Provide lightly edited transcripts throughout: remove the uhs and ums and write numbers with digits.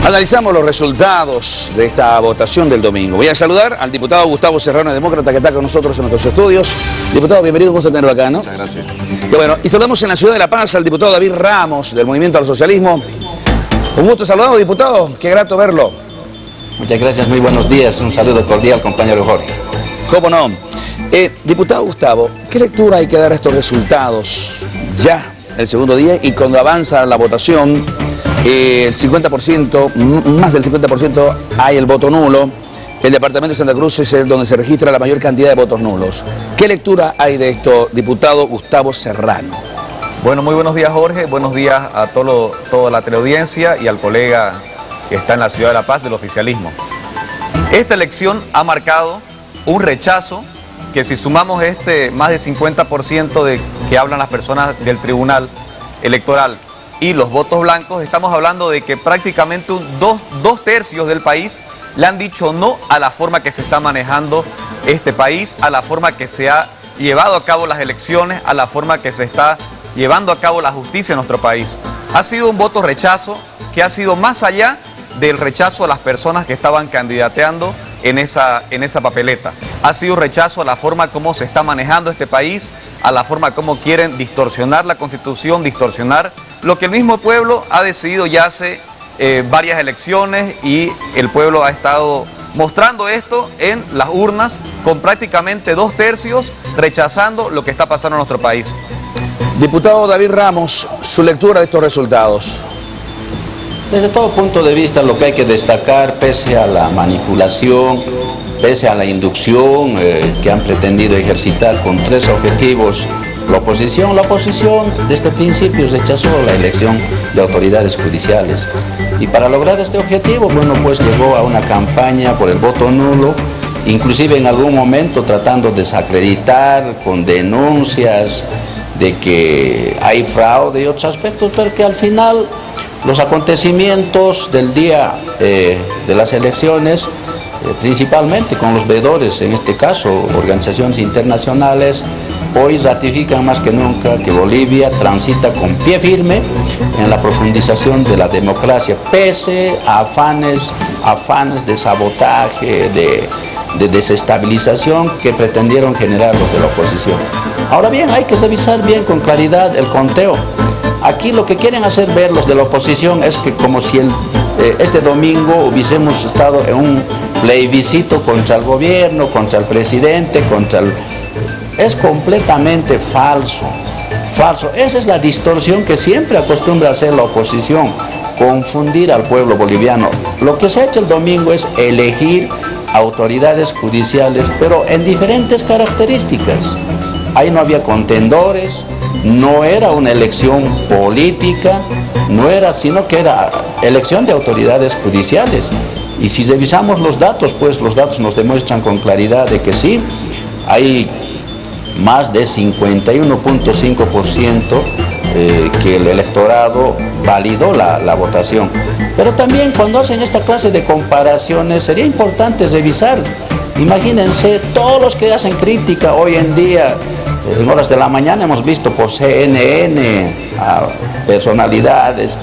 Analizamos los resultados de esta votación del domingo. Voy a saludar al diputado Gustavo Serrano, demócrata, que está con nosotros en nuestros estudios. Diputado, bienvenido, gusto tenerlo acá, ¿no? Muchas gracias. Qué bueno. Y saludamos en la ciudad de La Paz al diputado David Ramos, del Movimiento al Socialismo. Un gusto saludarlo, diputado. Qué grato verlo. Muchas gracias, muy buenos días. Un saludo cordial, compañero Jorge. ¿Cómo no? Diputado Gustavo, ¿qué lectura hay que dar a estos resultados ya el segundo día y cuando avanza la votación? El 50%, más del 50% hay el voto nulo. El departamento de Santa Cruz es el donde se registra la mayor cantidad de votos nulos. ¿Qué lectura hay de esto, diputado Gustavo Serrano? Bueno, muy buenos días, Jorge. Buenos días a toda la teleaudiencia y al colega que está en la ciudad de La Paz del oficialismo. Esta elección ha marcado un rechazo que, si sumamos más del 50% de que hablan las personas del Tribunal Electoral y los votos blancos, estamos hablando de que prácticamente dos tercios del país le han dicho no a la forma que se está manejando este país, a la forma que se ha llevado a cabo las elecciones, a la forma que se está llevando a cabo la justicia en nuestro país. Ha sido un voto rechazo que ha sido más allá del rechazo a las personas que estaban candidateando en esa papeleta. Ha sido rechazo a la forma como se está manejando este país, a la forma como quieren distorsionar la Constitución, distorsionar lo que el mismo pueblo ha decidido ya hace varias elecciones, y el pueblo ha estado mostrando esto en las urnas con prácticamente dos tercios rechazando lo que está pasando en nuestro país. Diputado David Ramos, su lectura de estos resultados. Desde todo punto de vista, lo que hay que destacar, pese a la manipulación, pese a la inducción que han pretendido ejercitar con tres objetivos la oposición desde el principio rechazó la elección de autoridades judiciales. Y para lograr este objetivo, bueno, pues llegó a una campaña por el voto nulo, inclusive en algún momento tratando de desacreditar con denuncias de que hay fraude y otros aspectos, pero que al final los acontecimientos del día de las elecciones, principalmente con los veedores, en este caso organizaciones internacionales, hoy ratifican más que nunca que Bolivia transita con pie firme en la profundización de la democracia, pese a afanes de sabotaje, de desestabilización que pretendieron generar los de la oposición. Ahora bien, hay que revisar bien con claridad el conteo. Aquí lo que quieren hacer ver los de la oposición es que como si este domingo hubiésemos estado en un plebiscito contra el gobierno, contra el presidente, Es completamente falso. Esa es la distorsión que siempre acostumbra hacer la oposición, confundir al pueblo boliviano. Lo que se ha hecho el domingo es elegir autoridades judiciales, pero en diferentes características. Ahí no había contendores, no era una elección política, sino que era elección de autoridades judiciales. Y si revisamos los datos, pues los datos nos demuestran con claridad de que sí, hay más de 51.5% que el electorado validó la votación. Pero también cuando hacen esta clase de comparaciones sería importante revisar. Imagínense, todos los que hacen crítica hoy en día, en horas de la mañana hemos visto por CNN a personalidades,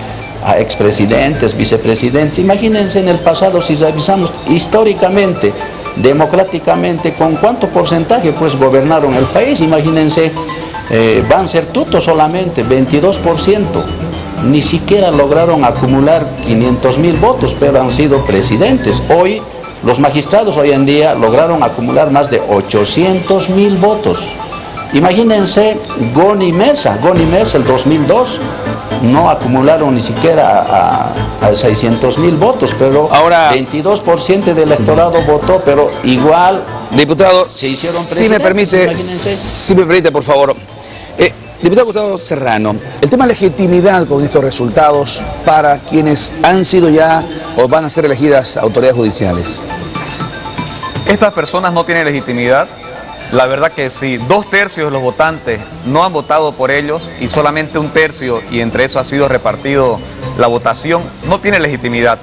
a expresidentes, vicepresidentes. Imagínense en el pasado, si revisamos históricamente, democráticamente, con cuánto porcentaje pues gobernaron el país. Imagínense, Banzer Tuto solamente 22%, ni siquiera lograron acumular 500.000 votos, pero han sido presidentes. Hoy los magistrados hoy en día lograron acumular más de 800.000 votos. Imagínense Goni Mesa el 2002 no acumularon ni siquiera a 600.000 votos, pero ahora 22% del electorado votó, pero igual, diputado, se hicieron presidentes. Si me permite, por favor. Diputado Gustavo Serrano, el tema de legitimidad con estos resultados para quienes han sido ya o van a ser elegidas autoridades judiciales. Estas personas no tienen legitimidad. La verdad que si dos tercios de los votantes no han votado por ellos y solamente un tercio, y entre eso ha sido repartido la votación, no tiene legitimidad.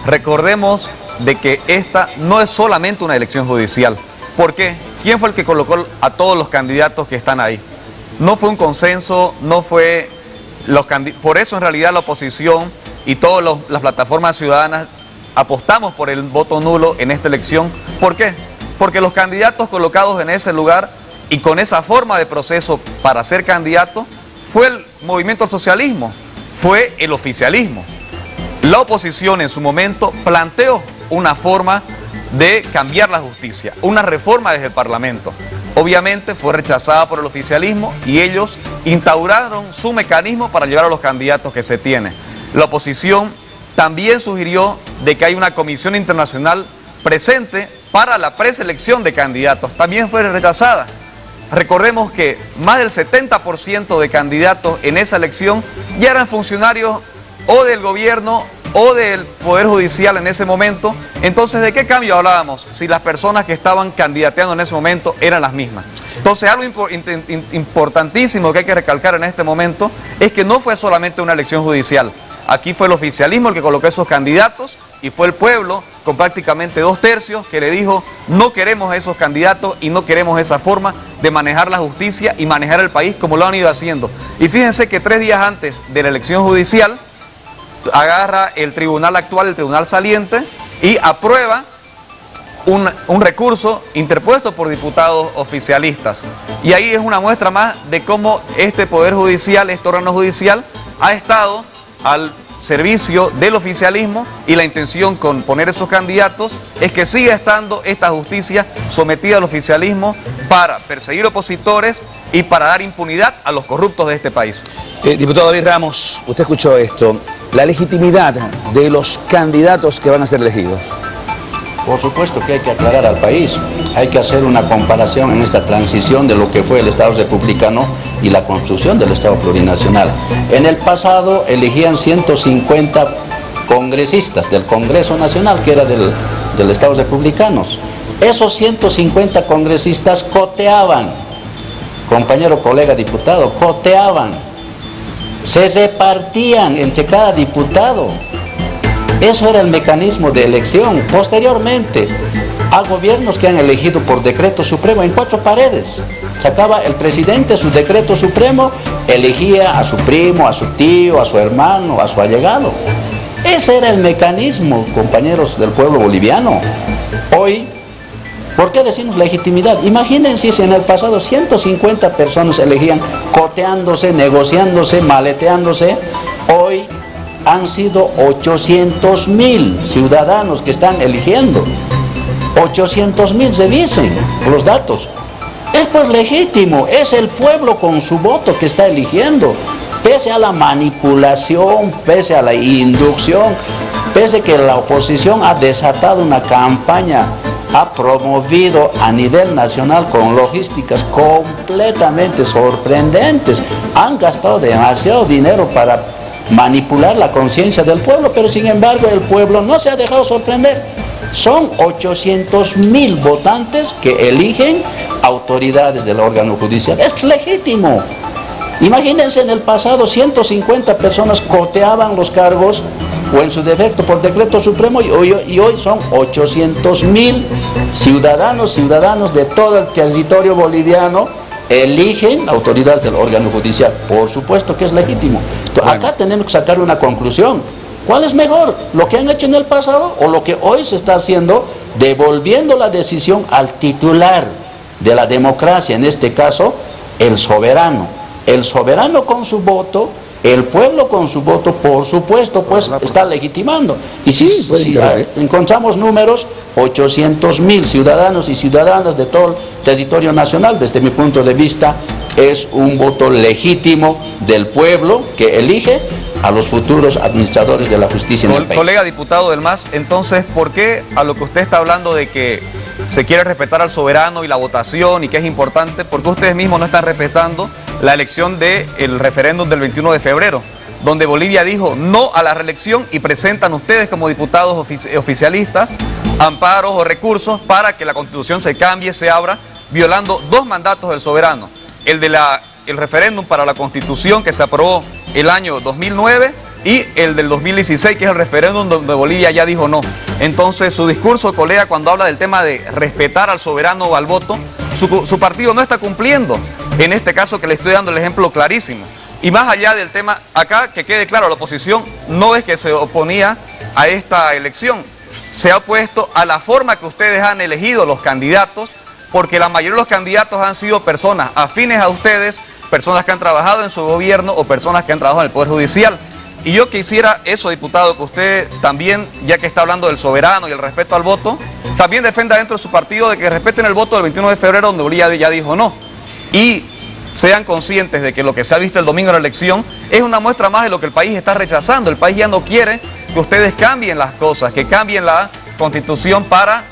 Recordemos de que esta no es solamente una elección judicial. ¿Por qué? ¿Quién fue el que colocó a todos los candidatos que están ahí? No fue un consenso, no fue por eso en realidad la oposición y todas las plataformas ciudadanas apostamos por el voto nulo en esta elección. ¿Por qué? Porque los candidatos colocados en ese lugar y con esa forma de proceso para ser candidato fue el movimiento al socialismo, fue el oficialismo. La oposición en su momento planteó una forma de cambiar la justicia, una reforma desde el Parlamento. Obviamente fue rechazada por el oficialismo y ellos instauraron su mecanismo para llevar a los candidatos que se tienen. La oposición también sugirió de que hay una comisión internacional presente para la preselección de candidatos. También fue rechazada. Recordemos que más del 70% de candidatos en esa elección ya eran funcionarios o del gobierno o del Poder Judicial en ese momento. Entonces, ¿de qué cambio hablábamos si las personas que estaban candidateando en ese momento eran las mismas? Entonces, algo importantísimo que hay que recalcar en este momento es que no fue solamente una elección judicial. Aquí fue el oficialismo el que colocó esos candidatos y fue el pueblo con prácticamente 2/3 que le dijo: no queremos a esos candidatos y no queremos esa forma de manejar la justicia y manejar el país como lo han ido haciendo. Y fíjense que 3 días antes de la elección judicial agarra el tribunal actual, el tribunal saliente, y aprueba un recurso interpuesto por diputados oficialistas. Y ahí es una muestra más de cómo este Poder Judicial, este órgano judicial, ha estado al servicio del oficialismo, y la intención con poner esos candidatos es que siga estando esta justicia sometida al oficialismo para perseguir opositores y para dar impunidad a los corruptos de este país. Diputado David Ramos, usted escuchó esto. La legitimidad de los candidatos que van a ser elegidos. Por supuesto que hay que aclarar al país, hay que hacer una comparación en esta transición de lo que fue el Estado republicano y la construcción del Estado plurinacional. En el pasado elegían 150 congresistas del Congreso Nacional, que era del Estado republicanos. Esos 150 congresistas coteaban, compañero, colega diputado, coteaban, se repartían entre cada diputado. Eso era el mecanismo de elección. Posteriormente, a gobiernos que han elegido por decreto supremo en 4 paredes. Sacaba el presidente su decreto supremo, elegía a su primo, a su tío, a su hermano, a su allegado. Ese era el mecanismo, compañeros del pueblo boliviano. Hoy, ¿por qué decimos legitimidad? Imagínense si en el pasado 150 personas elegían coteándose, negociándose, maleteándose. Hoy han sido 800.000 ciudadanos que están eligiendo. 800.000, revisen los datos. Es pues legítimo, es el pueblo con su voto que está eligiendo. Pese a la manipulación, pese a la inducción, pese a que la oposición ha desatado una campaña, ha promovido a nivel nacional con logísticas completamente sorprendentes. Han gastado demasiado dinero para manipular la conciencia del pueblo, pero sin embargo el pueblo no se ha dejado sorprender. Son 800.000 votantes que eligen autoridades del órgano judicial. Es legítimo. Imagínense, en el pasado 150 personas coteaban los cargos, o en su defecto por decreto supremo, y hoy son 800.000 ciudadanos de todo el territorio boliviano eligen autoridades del órgano judicial. Por supuesto que es legítimo. Bueno, acá tenemos que sacar una conclusión. ¿Cuál es mejor? ¿Lo que han hecho en el pasado o lo que hoy se está haciendo, devolviendo la decisión al titular de la democracia, en este caso el soberano? El soberano con su voto, el pueblo con su voto, por supuesto, pues está legitimando. Y si encontramos números, 800.000 ciudadanos y ciudadanas de todo el territorio nacional, desde mi punto de vista, es un voto legítimo del pueblo que elige a los futuros administradores de la justicia en el país. Colega diputado del MAS, entonces, ¿por qué a lo que usted está hablando de que se quiere respetar al soberano y la votación y que es importante, por qué ustedes mismos no están respetando la elección del referéndum del 21 de febrero, donde Bolivia dijo no a la reelección y presentan ustedes como diputados oficialistas amparos o recursos para que la Constitución se cambie, se abra, violando 2 mandatos del soberano? El referéndum para la Constitución que se aprobó el año 2009 y el del 2016, que es el referéndum donde Bolivia ya dijo no. Entonces, su discurso, colega, cuando habla del tema de respetar al soberano o al voto, su partido no está cumpliendo. En este caso que le estoy dando el ejemplo clarísimo. Y más allá del tema, acá que quede claro, la oposición no es que se oponía a esta elección, se ha opuesto a la forma que ustedes han elegido los candidatos, porque la mayoría de los candidatos han sido personas afines a ustedes, personas que han trabajado en su gobierno o personas que han trabajado en el Poder Judicial. Y yo quisiera eso, diputado, que usted también, ya que está hablando del soberano y el respeto al voto, también defenda dentro de su partido de que respeten el voto del 21 de febrero, donde Bolivia ya dijo no. Y sean conscientes de que lo que se ha visto el domingo en la elección es una muestra más de lo que el país está rechazando. El país ya no quiere que ustedes cambien las cosas, que cambien la constitución para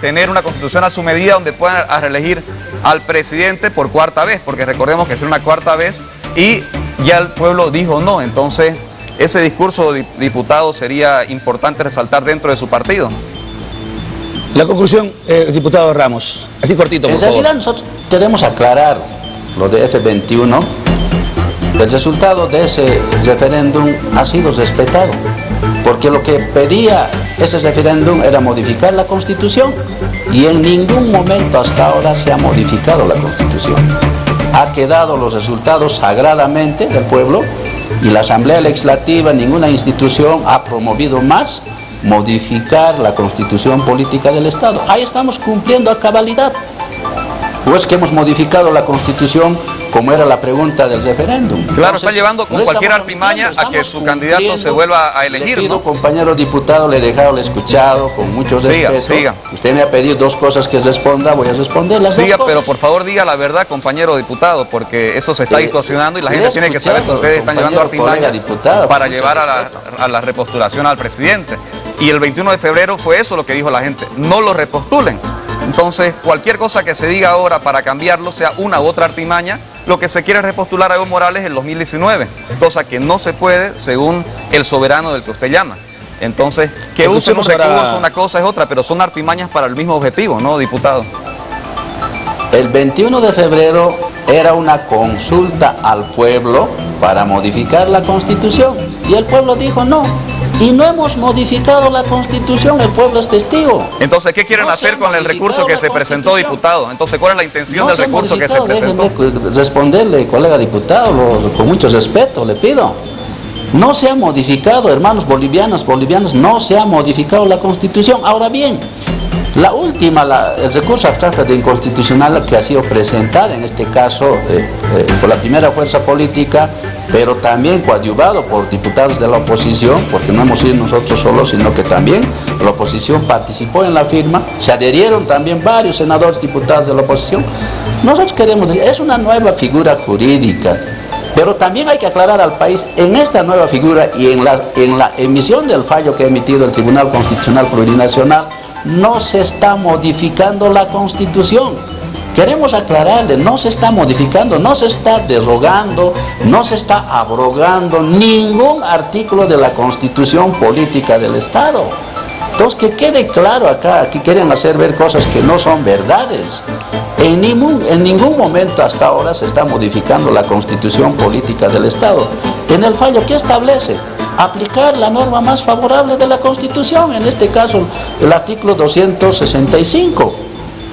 tener una constitución a su medida donde puedan reelegir al presidente por cuarta vez, porque recordemos que es una cuarta vez y ya el pueblo dijo no. Entonces, ese discurso, diputado, sería importante resaltar dentro de su partido. La conclusión, diputado Ramos, así cortito, por favor. En realidad nosotros queremos aclarar lo de F21. El resultado de ese referéndum ha sido respetado, porque lo que pedía ese referéndum era modificar la Constitución, y en ningún momento hasta ahora se ha modificado la Constitución. Ha quedado los resultados sagradamente del pueblo, y la Asamblea Legislativa, ninguna institución ha promovido más modificar la Constitución Política del Estado. Ahí estamos cumpliendo a cabalidad. ¿O es que hemos modificado la Constitución como era la pregunta del referéndum? Claro, está llevando con cualquier artimaña a que su candidato se vuelva a elegir. Le pido, ¿no? Compañero diputado, le he dejado, le he escuchado con mucho respeto. Siga. Usted me ha pedido dos cosas que responda, voy a responder las dos cosas. Pero por favor diga la verdad, compañero diputado, porque eso se está distorsionando y la gente tiene que saber que ustedes están llevando artimaña para llevar a la repostulación al presidente. Y el 21 de febrero fue eso lo que dijo la gente: no lo repostulen. Entonces, cualquier cosa que se diga ahora para cambiarlo, sea una u otra artimaña, lo que se quiere es repostular a Evo Morales en 2019, cosa que no se puede según el soberano del que usted llama. Entonces, que usen un recurso, una cosa es otra, pero son artimañas para el mismo objetivo, ¿no, diputado? El 21 de febrero era una consulta al pueblo para modificar la Constitución, y el pueblo dijo no. Y no hemos modificado la Constitución, el pueblo es testigo. Entonces, ¿qué quieren hacer con el recurso que se presentó, diputado? Entonces, ¿cuál es la intención del recurso que se presentó? Déjenme responderle, colega diputado, con mucho respeto le pido. No se ha modificado, hermanos bolivianos, no se ha modificado la Constitución. Ahora bien, la última, el recurso abstracto de inconstitucional que ha sido presentada, en este caso por la primera fuerza política, pero también coadyuvado por diputados de la oposición, porque no hemos sido nosotros solos, sino que también la oposición participó en la firma, se adherieron también varios senadores, diputados de la oposición. Nosotros queremos decir, es una nueva figura jurídica, pero también hay que aclarar al país, en esta nueva figura y en la emisión del fallo que ha emitido el Tribunal Constitucional Plurinacional, no se está modificando la Constitución. Queremos aclararle, no se está modificando, no se está derogando, no se está abrogando ningún artículo de la Constitución Política del Estado. Entonces, que quede claro acá, aquí quieren hacer ver cosas que no son verdades. En ningún momento hasta ahora se está modificando la Constitución Política del Estado. En el fallo, ¿qué establece? Aplicar la norma más favorable de la Constitución, en este caso el artículo 265.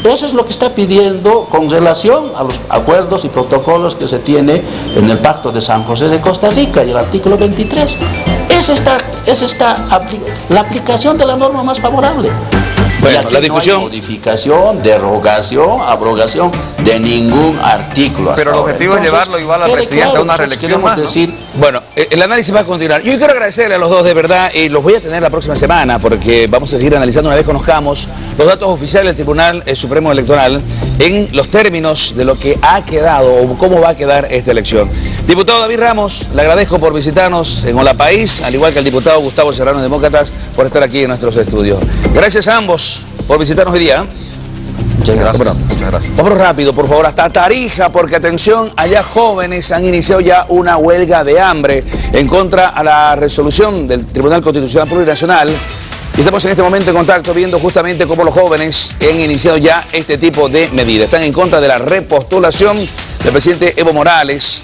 Eso es lo que está pidiendo con relación a los acuerdos y protocolos que se tiene en el Pacto de San José de Costa Rica y el artículo 23. Es la aplicación de la norma más favorable. Bueno, la discusión... No hay modificación, derogación, abrogación de ningún artículo. Pero el objetivo es llevarlo igual al presidente a una reelección más, ¿no? Bueno, el análisis va a continuar. Yo quiero agradecerle a los dos de verdad, y los voy a tener la próxima semana, porque vamos a seguir analizando una vez conozcamos los datos oficiales del Tribunal Supremo Electoral en los términos de lo que ha quedado o cómo va a quedar esta elección. Diputado David Ramos, le agradezco por visitarnos en Hola País, al igual que al diputado Gustavo Serrano, Demócratas, por estar aquí en nuestros estudios. Gracias a ambos por visitarnos hoy día. Muchas gracias. Muchas gracias. Vamos rápido, por favor, hasta Tarija, porque atención, allá jóvenes han iniciado ya una huelga de hambre en contra a la resolución del Tribunal Constitucional Plurinacional. Y estamos en este momento en contacto viendo justamente cómo los jóvenes han iniciado ya este tipo de medidas. Están en contra de la repostulación del presidente Evo Morales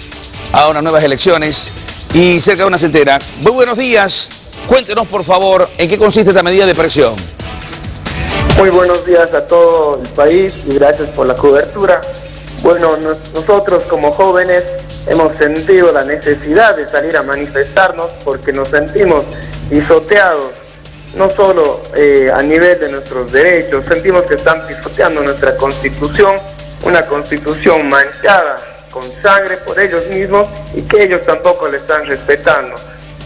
a unas nuevas elecciones y cerca de una centena. Muy buenos días. Cuéntenos, por favor, en qué consiste esta medida de presión. Muy buenos días a todo el país y gracias por la cobertura. Bueno, nosotros como jóvenes hemos sentido la necesidad de salir a manifestarnos porque nos sentimos pisoteados, no solo a nivel de nuestros derechos, sentimos que están pisoteando nuestra Constitución, una Constitución manchada con sangre por ellos mismos y que ellos tampoco le están respetando.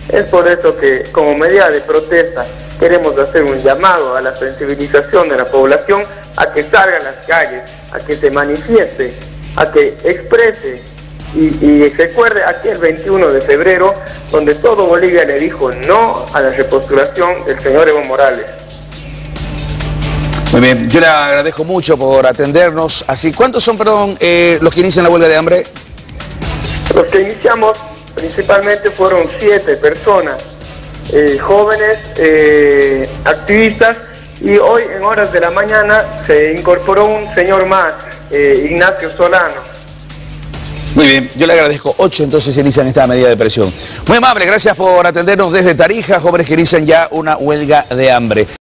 Es por eso que como medida de protesta queremos hacer un llamado a la sensibilización de la población a que salga a las calles, a que se manifieste, a que exprese y recuerde aquel 21 de febrero donde todo Bolivia le dijo no a la repostulación del señor Evo Morales. Muy bien, yo le agradezco mucho por atendernos. Así, ¿cuántos son, perdón, los que inician la huelga de hambre? Los que iniciamos principalmente fueron 7 personas, jóvenes, activistas, y hoy en horas de la mañana se incorporó un señor más, Ignacio Solano. Muy bien, yo le agradezco. 8 entonces inician esta medida de presión. Muy amable, gracias por atendernos desde Tarija, jóvenes que inician ya una huelga de hambre.